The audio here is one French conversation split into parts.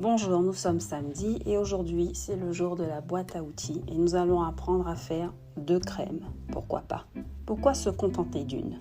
Bonjour, nous sommes samedi et aujourd'hui c'est le jour de la boîte à outils et nous allons apprendre à faire 2 crèmes. Pourquoi pas? Pourquoi se contenter d'une?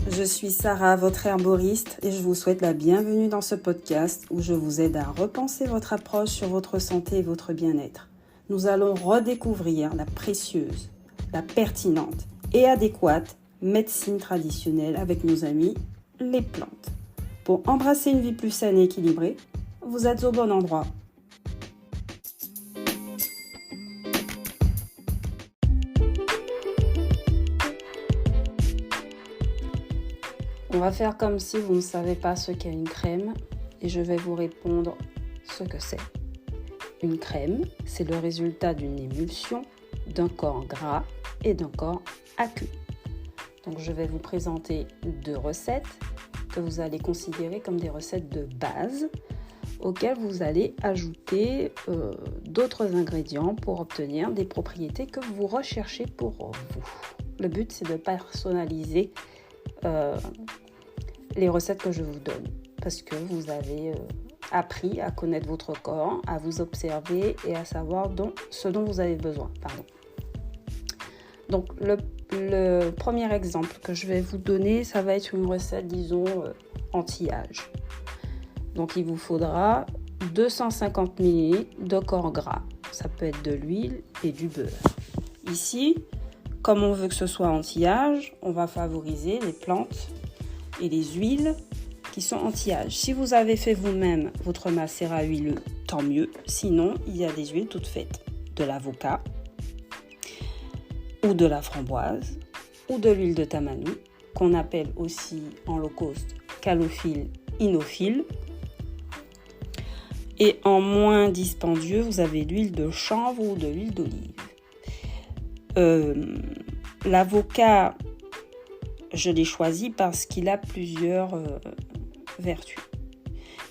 Je suis Sarah, votre herboriste, et je vous souhaite la bienvenue dans ce podcast où je vous aide à repenser votre approche sur votre santé et votre bien-être. Nous allons redécouvrir la précieuse, la pertinente et adéquate médecine traditionnelle avec nos amis, les plantes. Pour embrasser une vie plus saine et équilibrée, vous êtes au bon endroit. On va faire comme si vous ne savez pas ce qu'est une crème et je vais vous répondre ce que c'est. Une crème, c'est le résultat d'une émulsion d'un corps gras et d'un corps aqueux. Donc je vais vous présenter 2 recettes que vous allez considérer comme des recettes de base auxquelles vous allez ajouter d'autres ingrédients pour obtenir des propriétés que vous recherchez pour vous. Le but, c'est de personnaliser les recettes que je vous donne parce que vous avez appris à connaître votre corps, à vous observer et à savoir ce dont vous avez besoin. Donc le premier exemple que je vais vous donner, ça va être une recette, disons, anti-âge. Donc il vous faudra 250 ml de corps gras. Ça peut être de l'huile et du beurre. Ici, comme on veut que ce soit anti-âge, on va favoriser les plantes et les huiles qui sont anti-âge. Si vous avez fait vous-même votre macérat huileux, tant mieux. Sinon, il y a des huiles toutes faites. De l'avocat, ou de la framboise, ou de l'huile de tamanou, qu'on appelle aussi en low cost calophylle, inophile. Et en moins dispendieux, vous avez l'huile de chanvre ou de l'huile d'olive. L'avocat, je l'ai choisi parce qu'il a plusieurs vertus.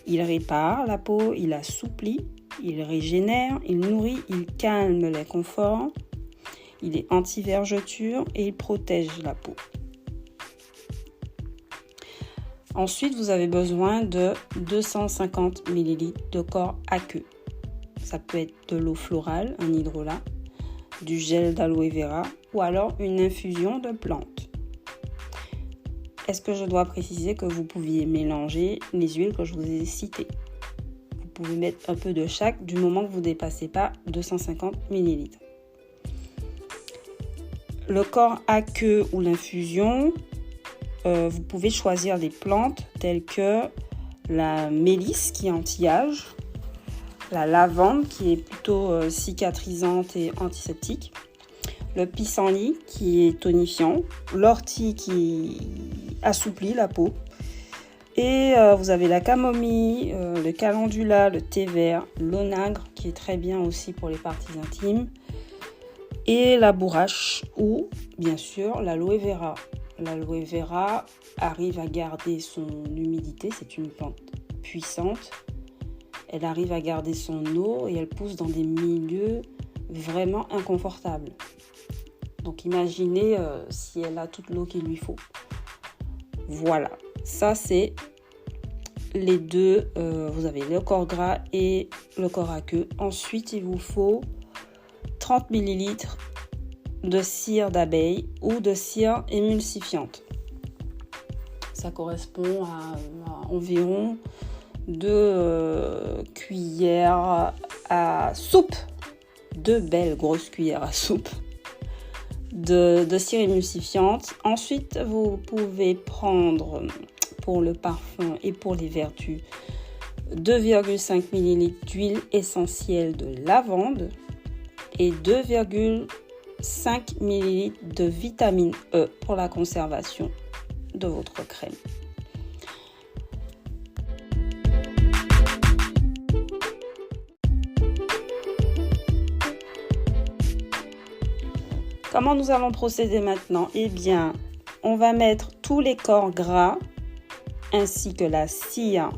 Il répare la peau, il assouplit, il régénère, il nourrit, il calme les conforts, il est anti-vergeture et il protège la peau. Ensuite, vous avez besoin de 250 ml de corps aqueux. Ça peut être de l'eau florale, un hydrolat, du gel d'aloe vera ou alors une infusion de plantes. Est-ce que je dois préciser que vous pouviez mélanger les huiles que je vous ai citées? Vous pouvez mettre un peu de chaque du moment que vous ne dépassez pas 250 ml. Le corps aqueux ou l'infusion, vous pouvez choisir des plantes telles que la mélisse qui est anti-âge, la lavande qui est plutôt cicatrisante et antiseptique, le pissenlit qui est tonifiant, l'ortie qui assouplit la peau, et vous avez la camomille, le calendula, le thé vert, l'onagre qui est très bien aussi pour les parties intimes, et la bourrache ou bien sûr l'aloe vera. L'aloe vera arrive à garder son humidité, c'est une plante puissante. Elle arrive à garder son eau et elle pousse dans des milieux vraiment inconfortables. Donc imaginez si elle a toute l'eau qu'il lui faut. Voilà, ça c'est les deux. Vous avez le corps gras et le corps aqueux. Ensuite, il vous faut 30 ml de cire d'abeille ou de cire émulsifiante. Ça correspond à environ 2 cuillères à soupe, 2 belles grosses cuillères à soupe de cire émulsifiante. Ensuite, vous pouvez prendre pour le parfum et pour les vertus 2,5 ml d'huile essentielle de lavande et 2,5 ml de vitamine E pour la conservation de votre crème. Comment nous allons procéder maintenant? Eh bien, on va mettre tous les corps gras ainsi que la cire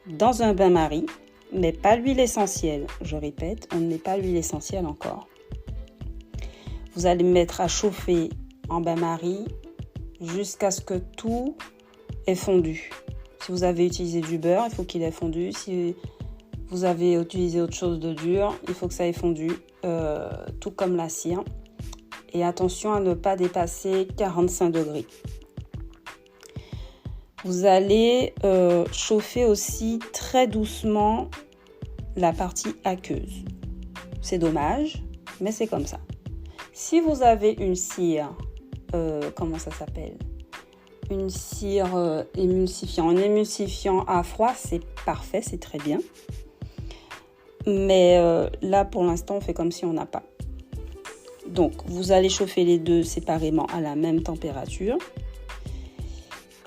dans un bain-marie, mais pas l'huile essentielle. Je répète, on ne met pas l'huile essentielle encore. Vous allez mettre à chauffer en bain-marie jusqu'à ce que tout est fondu. Si vous avez utilisé du beurre, il faut qu'il ait fondu. Si vous avez utilisé autre chose de dur, il faut que ça ait fondu, tout comme la cire. Et attention à ne pas dépasser 45 degrés. Vous allez chauffer aussi très doucement la partie aqueuse. C'est dommage, mais c'est comme ça. Si vous avez une cire, comment ça s'appelle ? Une cire émulsifiant. Un émulsifiant à froid, c'est parfait, c'est très bien. Mais là, pour l'instant, on fait comme si on n'a pas. Donc, vous allez chauffer les deux séparément à la même température.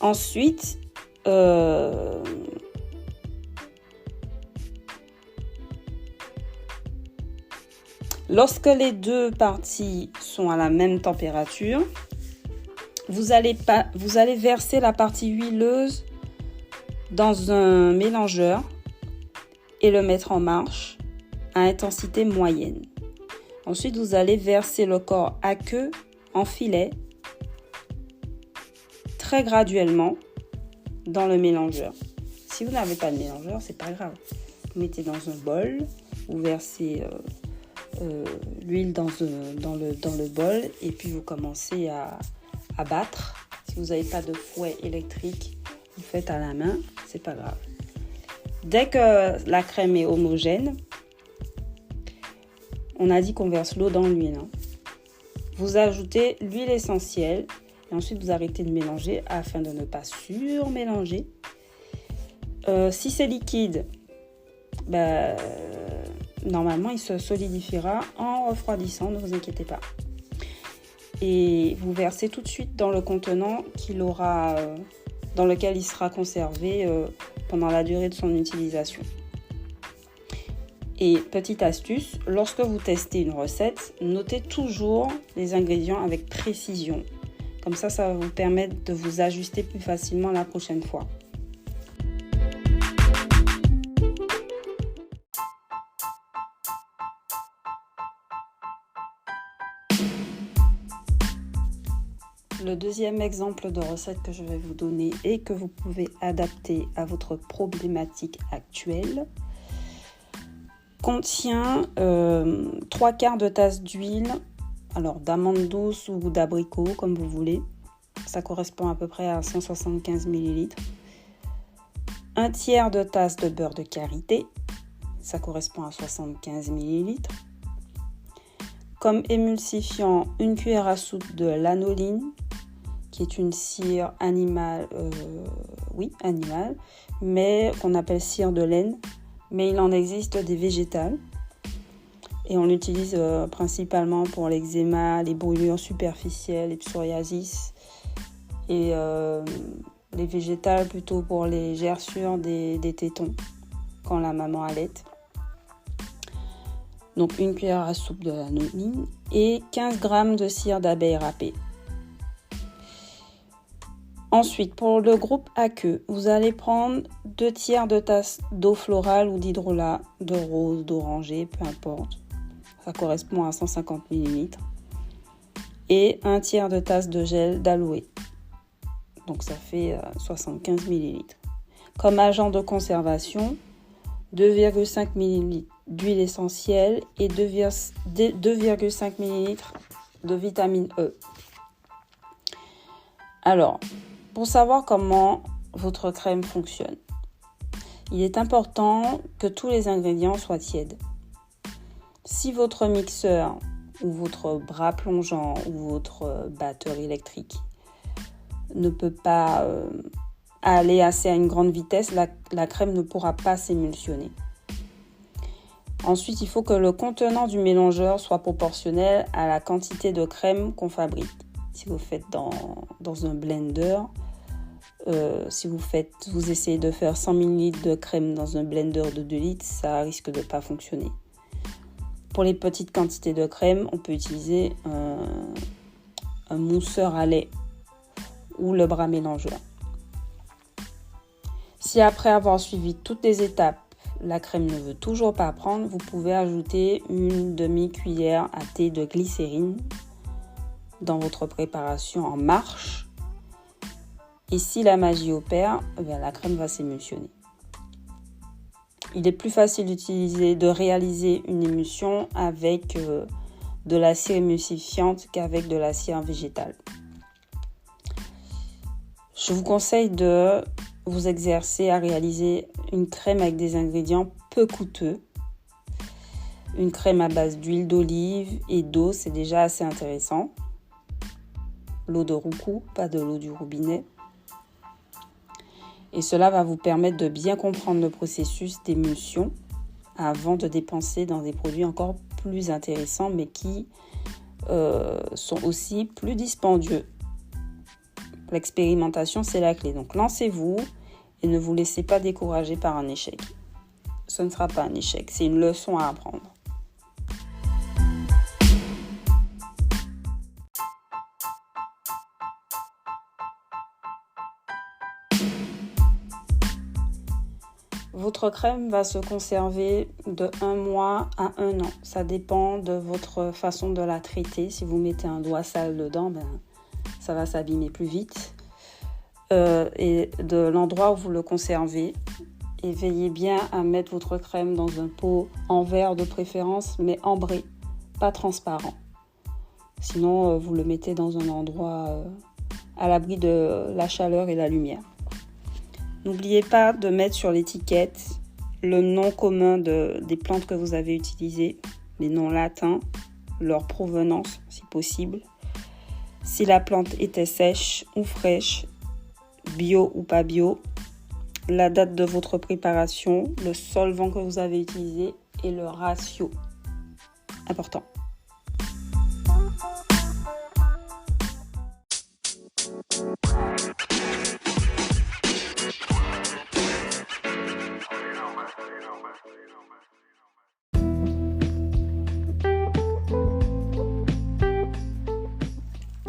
Ensuite, lorsque les deux parties sont à la même température, vous allez verser la partie huileuse dans un mélangeur et le mettre en marche à intensité moyenne. Ensuite, vous allez verser le corps aqueux en filet très graduellement dans le mélangeur. Si vous n'avez pas de mélangeur, c'est pas grave. Vous mettez dans un bol, vous versez l'huile dans le bol et puis vous commencez à battre. Si vous n'avez pas de fouet électrique, vous faites à la main, c'est pas grave. Dès que la crème est homogène, on a dit qu'on verse l'eau dans l'huile. Vous ajoutez l'huile essentielle et ensuite vous arrêtez de mélanger afin de ne pas surmélanger. Si c'est liquide, normalement il se solidifiera en refroidissant, ne vous inquiétez pas. Et vous versez tout de suite dans le contenant dans lequel il sera conservé pendant la durée de son utilisation. Et petite astuce, lorsque vous testez une recette, notez toujours les ingrédients avec précision. Comme ça va vous permettre de vous ajuster plus facilement la prochaine fois. Le deuxième exemple de recette que je vais vous donner et que vous pouvez adapter à votre problématique actuelle contient 3/4 de tasse d'huile, alors d'amande douce ou d'abricot comme vous voulez. Ça correspond à peu près à 175 ml. 1/3 de tasse de beurre de karité, ça correspond à 75 ml. Comme émulsifiant, 1 cuillère à soupe de lanoline, qui est une cire animale, mais qu'on appelle cire de laine. Mais il en existe des végétales et on l'utilise principalement pour l'eczéma, les brûlures superficielles, les psoriasis et les végétales plutôt pour les gerçures des tétons quand la maman allaite. Donc 1 cuillère à soupe de lanoline et 15 g de cire d'abeille râpée. Ensuite, pour le groupe aqueux, vous allez prendre 2/3 de tasse d'eau florale ou d'hydrolat, de rose, d'oranger, peu importe. Ça correspond à 150 ml. Et 1/3 de tasse de gel d'aloe. Donc ça fait 75 ml. Comme agent de conservation, 2,5 ml d'huile essentielle et 2,5 ml de vitamine E. Alors, pour savoir comment votre crème fonctionne, il est important que tous les ingrédients soient tièdes. Si votre mixeur ou votre bras plongeant ou votre batteur électrique ne peut pas aller assez à une grande vitesse, la crème ne pourra pas s'émulsionner. Ensuite, il faut que le contenant du mélangeur soit proportionnel à la quantité de crème qu'on fabrique. Si vous faites dans un blender, si vous essayez de faire 100 ml de crème dans un blender de 2 litres, ça risque de ne pas fonctionner. Pour les petites quantités de crème, on peut utiliser un mousseur à lait ou le bras mélangeur. Si après avoir suivi toutes les étapes, la crème ne veut toujours pas prendre, vous pouvez ajouter une demi-cuillère à thé de glycérine dans votre préparation en marche. Et si la magie opère, la crème va s'émulsionner. Il est plus facile de réaliser une émulsion avec de la cire émulsifiante qu'avec de la cire végétale. Je vous conseille de vous exercer à réaliser une crème avec des ingrédients peu coûteux. Une crème à base d'huile d'olive et d'eau, c'est déjà assez intéressant. L'eau de roucou, pas de l'eau du robinet. Et cela va vous permettre de bien comprendre le processus d'émulsion avant de dépenser dans des produits encore plus intéressants, mais qui sont aussi plus dispendieux. L'expérimentation, c'est la clé. Donc, lancez-vous et ne vous laissez pas décourager par un échec. Ce ne sera pas un échec, c'est une leçon à apprendre. Votre crème va se conserver de 1 mois à 1 an. Ça dépend de votre façon de la traiter. Si vous mettez un doigt sale dedans, ça va s'abîmer plus vite. Et de l'endroit où vous le conservez. Et veillez bien à mettre votre crème dans un pot en verre de préférence, mais ambré, pas transparent. Sinon, vous le mettez dans un endroit à l'abri de la chaleur et la lumière. N'oubliez pas de mettre sur l'étiquette le nom commun des plantes que vous avez utilisées, les noms latins, leur provenance si possible, si la plante était sèche ou fraîche, bio ou pas bio, la date de votre préparation, le solvant que vous avez utilisé et le ratio. Important.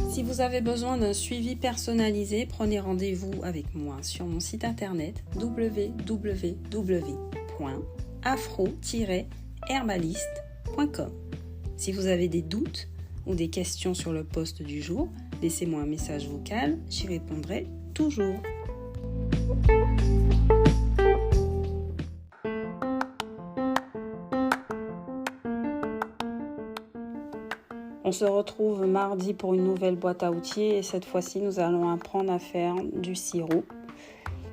Si vous avez besoin d'un suivi personnalisé, prenez rendez-vous avec moi sur mon site internet www.afro-herbaliste.com. Si vous avez des doutes ou des questions sur le post du jour, laissez-moi un message vocal, j'y répondrai toujours. On se retrouve mardi pour une nouvelle boîte à outils et cette fois-ci, nous allons apprendre à faire du sirop.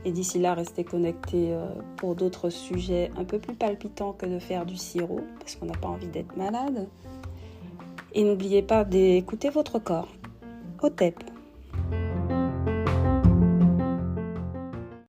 Et d'ici là, restez connectés pour d'autres sujets un peu plus palpitants que de faire du sirop parce qu'on n'a pas envie d'être malade. Et n'oubliez pas d'écouter votre corps. Au TEP.